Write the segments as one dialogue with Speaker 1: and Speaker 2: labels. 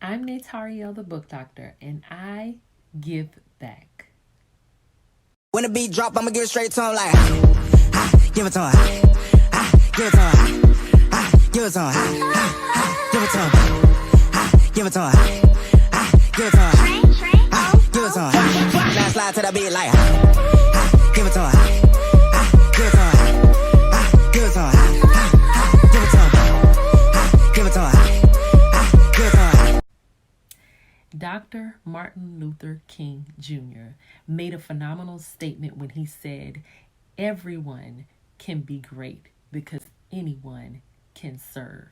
Speaker 1: I'm Natarielle, the book doctor, and I give back.
Speaker 2: When the beat drop, I'ma give it straight to him like, give it to him, give it to him, give it to him, give it to him, give it to him, give it to him, give it to him. Now slide to the beat like, give it to him, give it to him, give it to him, give it to him, give it to him, give it to him.
Speaker 1: Dr. Martin Luther King Jr. made a phenomenal statement when he said, everyone can be great because anyone can serve.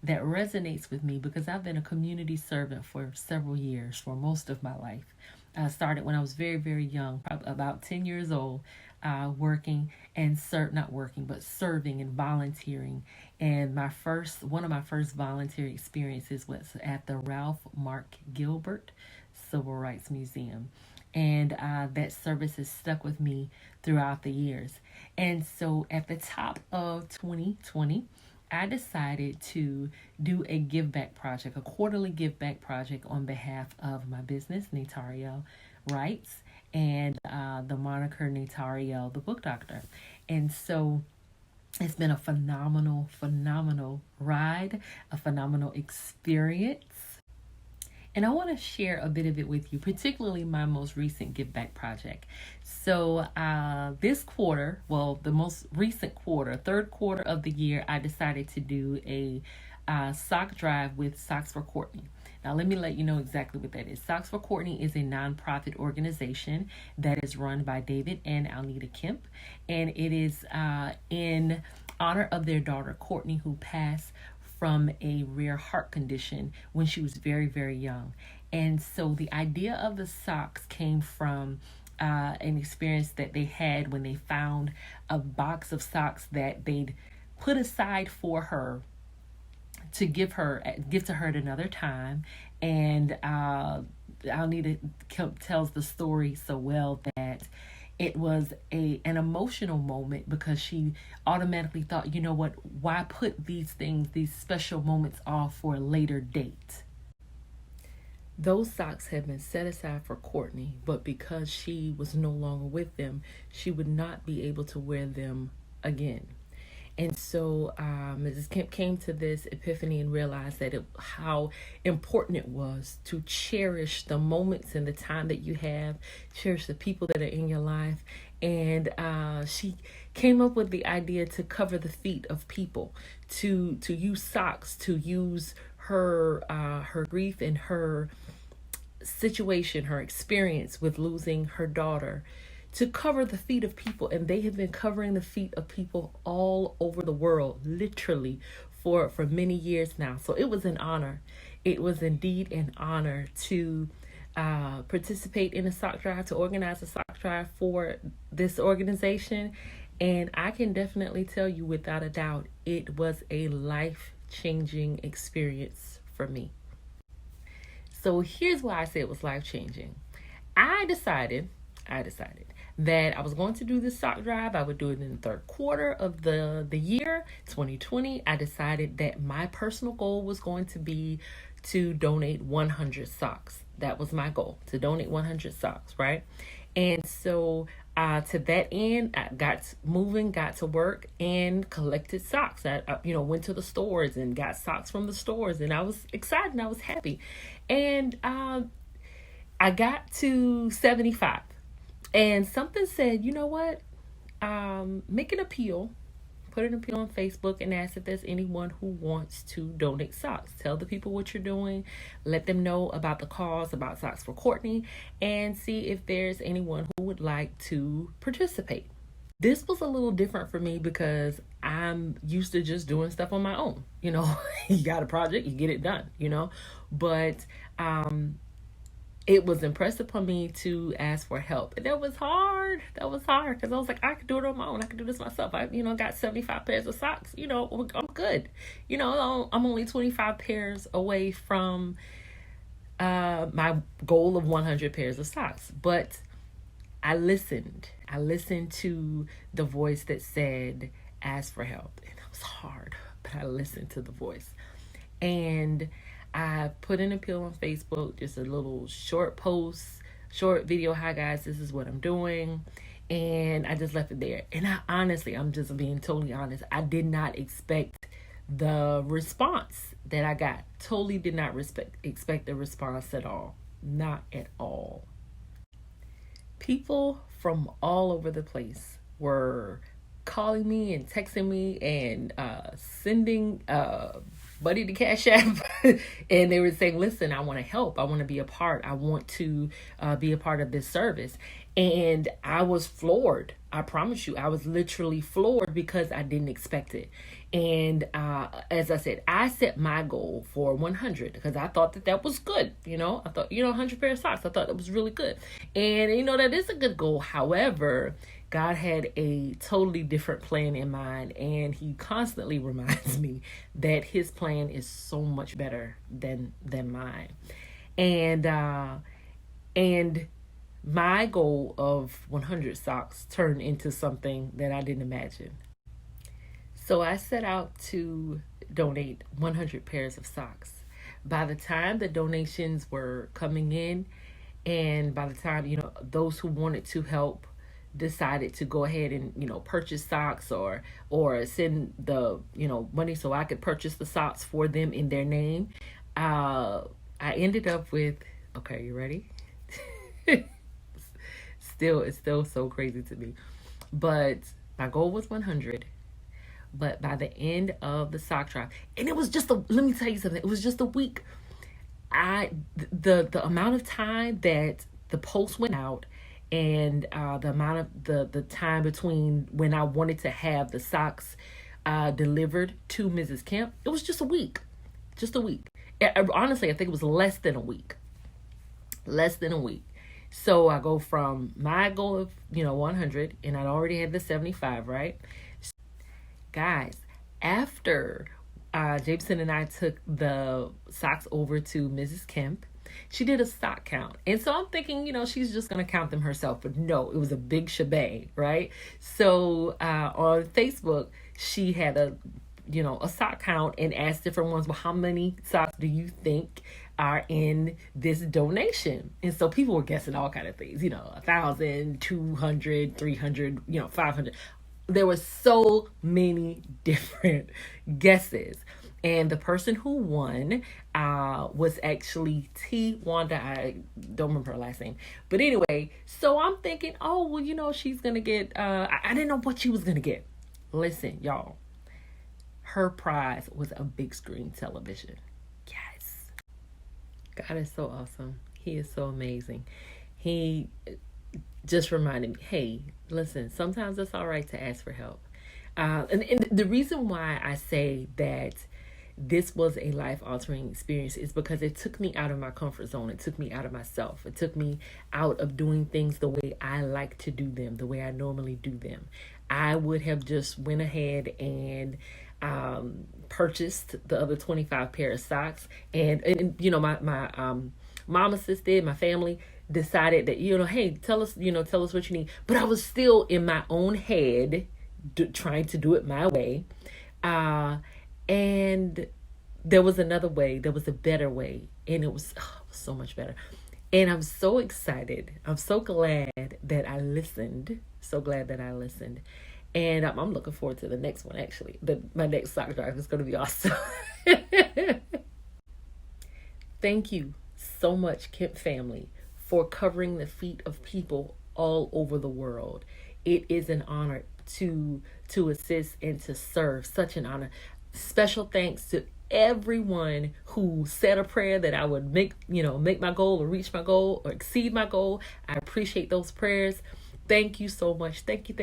Speaker 1: That resonates with me because I've been a community servant for several years, for most of my life. I started when I was very, very young, probably about 10 years old, working and serving and volunteering. And one of my first volunteer experiences was at the Ralph Mark Gilbert Civil Rights Museum. And that service has stuck with me throughout the years. And so at the top of 2020, I decided to do a Giveback project, a quarterly Giveback project on behalf of my business, Natarielle Writes, and the moniker Natarielle, the book doctor. And so it's been a phenomenal ride, a phenomenal experience. And I want to share a bit of it with you, particularly my most recent Give Back project. So this quarter, the most recent quarter, third quarter of the year, I decided to do a sock drive with Socks for Courtney. Now, let me let you know exactly what that is. Socks for Courtney is a nonprofit organization that is run by David and Alnita Kemp, and it is in honor of their daughter, Courtney, who passed from a rare heart condition when she was very, very young. And so the idea of the socks came from an experience that they had when they found a box of socks that they'd put aside for her to give to her at another time. And Alnita tells the story so well that it was an emotional moment because she automatically thought, you know what, why put these special moments off for a later date? Those socks had been set aside for Courtney, but because she was no longer with them, she would not be able to wear them again. And so Mrs. Kemp came to this epiphany and realized that how important it was to cherish the moments and the time that you have, cherish the people that are in your life. And she came up with the idea to cover the feet of people, to use socks, to use her grief and her situation, her experience with losing her daughter, to cover the feet of people. And they have been covering the feet of people all over the world, literally, for many years now. So it was an honor. It was indeed an honor to participate in a sock drive, to organize a sock drive for this organization. And I can definitely tell you without a doubt, it was a life-changing experience for me. So here's why I say it was life-changing. I decided that I was going to do this sock drive. I would do it in the third quarter of the year, 2020. I decided that my personal goal was going to be to donate 100 socks. That was my goal, to donate 100 socks, right? And so to that end, I got moving, got to work, and collected socks. I went to the stores and got socks from the stores, and I was excited and I was happy. And I got to 75. And something said, you know what, make an appeal, put an appeal on Facebook and ask if there's anyone who wants to donate socks. Tell the people what you're doing, let them know about the cause, about Socks for Courtney, and see if there's anyone who would like to participate. This was a little different for me because I'm used to just doing stuff on my own. You got a project, you get it done, but it was impressed upon me to ask for help. And that was hard because I was like, I could do it on my own. I could do this myself. I, got 75 pairs of socks. I'm good. I'm only 25 pairs away from my goal of 100 pairs of socks. But I listened to the voice that said, ask for help. And it was hard, but I listened to the voice. And I put an appeal on Facebook, just a little short post, short video. Hi guys, this is what I'm doing. And I just left it there. And I honestly, I'm just being totally honest, I did not expect the response that I got. Totally did not expect the response at all. Not at all. People from all over the place were calling me and texting me and sending buddy to Cash App. And they were saying, listen, I want to help. I want to be a part. I want to be a part of this service. And I was floored. I promise you, I was literally floored because I didn't expect it. And as I said, I set my goal for 100 because I thought that was good. I thought, 100 pair of socks. I thought that was really good. And, that is a good goal. However, God had a totally different plan in mind. And he constantly reminds me that his plan is so much better than mine. And my goal of 100 socks turned into something that I didn't imagine. So I set out to donate 100 pairs of socks. By the time the donations were coming in, and by the time, those who wanted to help decided to go ahead and, purchase socks or send the, money so I could purchase the socks for them in their name, I ended up with, okay, you ready? It's still so crazy to me. But my goal was 100. But by the end of the sock drive, and it was just let me tell you something, it was just a week. The amount of time that the post went out and the amount of the time between when I wanted to have the socks delivered to Mrs. Kemp, it was just a week. Just a week. Honestly, I think it was less than a week. So I go from my goal of, 100, and I'd already had the 75, right? Guys, after Jameson and I took the socks over to Mrs. Kemp, she did a sock count. And so I'm thinking, she's just going to count them herself. But no, it was a big shebang, right? So on Facebook, she had a sock count and asked different ones, well, how many socks do you think are in this donation? And so people were guessing all kind of things, 1,000, 200, 300, 500. There were so many different guesses. And the person who won was actually T. Wanda. I don't remember her last name. But anyway, so I'm thinking, oh, well, she's going to get, I didn't know what she was going to get. Listen, y'all. Her prize was a big screen television. Yes. God is so awesome. He is so amazing. He just reminded me, hey, listen, sometimes it's all right to ask for help. And the reason why I say that this was a life-altering experience is because it took me out of my comfort zone. It took me out of myself. It took me out of doing things the way I like to do them, the way I normally do them. I would have just went ahead and purchased the other 25 pair of socks. And my mama, sister, my family decided that, hey, tell us what you need. But I was still in my own head trying to do it my way. And there was another way. There was a better way. And it was so much better. And I'm so excited. I'm so glad that I listened. And I'm looking forward to the next one, actually. My next sock drive is going to be awesome. Thank you so much, Kemp family, for covering the feet of people all over the world. It is an honor to assist and to serve. Such an honor. Special thanks to everyone who said a prayer that I would make my goal or reach my goal or exceed my goal. I appreciate those prayers. Thank you so much. Thank you to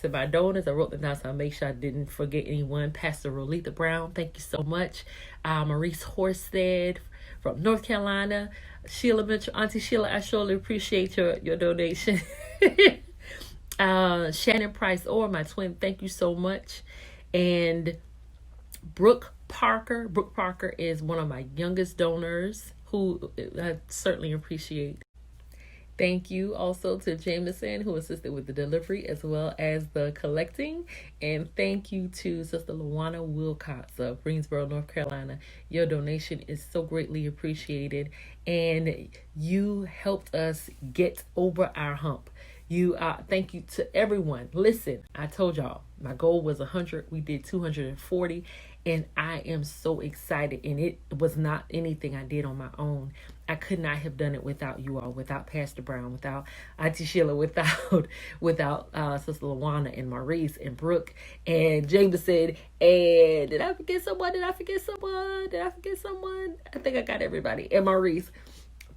Speaker 1: my donors. I wrote them down so I make sure I didn't forget anyone. Pastor Rolita Brown, thank you so much. Maurice Horsted from North Carolina. Sheila Mitchell, Auntie Sheila, I surely appreciate your donation. Shannon Price or my twin, thank you so much. And Brooke Parker is one of my youngest donors who I certainly appreciate. Thank you also to Jameson, who assisted with the delivery as well as the collecting. And thank you to Sister Luana Wilcox of Greensboro, North Carolina. Your donation is so greatly appreciated. And you helped us get over our hump. Thank you to everyone. Listen, I told y'all my goal was 100. We did 240. And I am so excited. And it was not anything I did on my own. I could not have done it without you all, without Pastor Brown, without Auntie Sheila, without Sister Lawana and Maurice and Brooke and Jameson. And did I forget someone? I think I got everybody. And Maurice.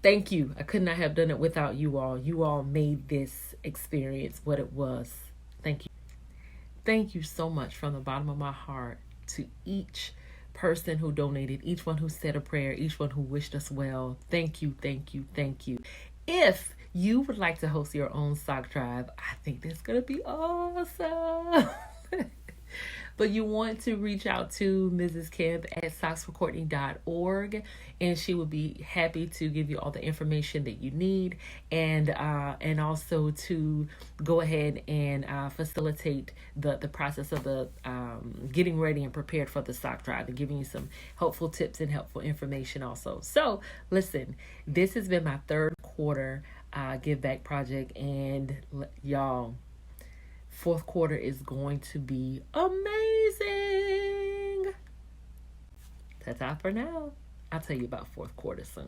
Speaker 1: Thank you. I could not have done it without you all. You all made this experience what it was. Thank you. Thank you so much from the bottom of my heart to each person who donated, each one who said a prayer, each one who wished us well. Thank you, thank you, thank you. If you would like to host your own sock drive, I think that's going to be awesome. But you want to reach out to Mrs. Kemp at socksforcourtney.org, and she will be happy to give you all the information that you need, and also to go ahead and facilitate the process of the getting ready and prepared for the sock drive, and giving you some helpful tips and helpful information also. So listen, this has been my third quarter give back project, and y'all, fourth quarter is going to be amazing. Ta-ta for now. I'll tell you about fourth quarter soon.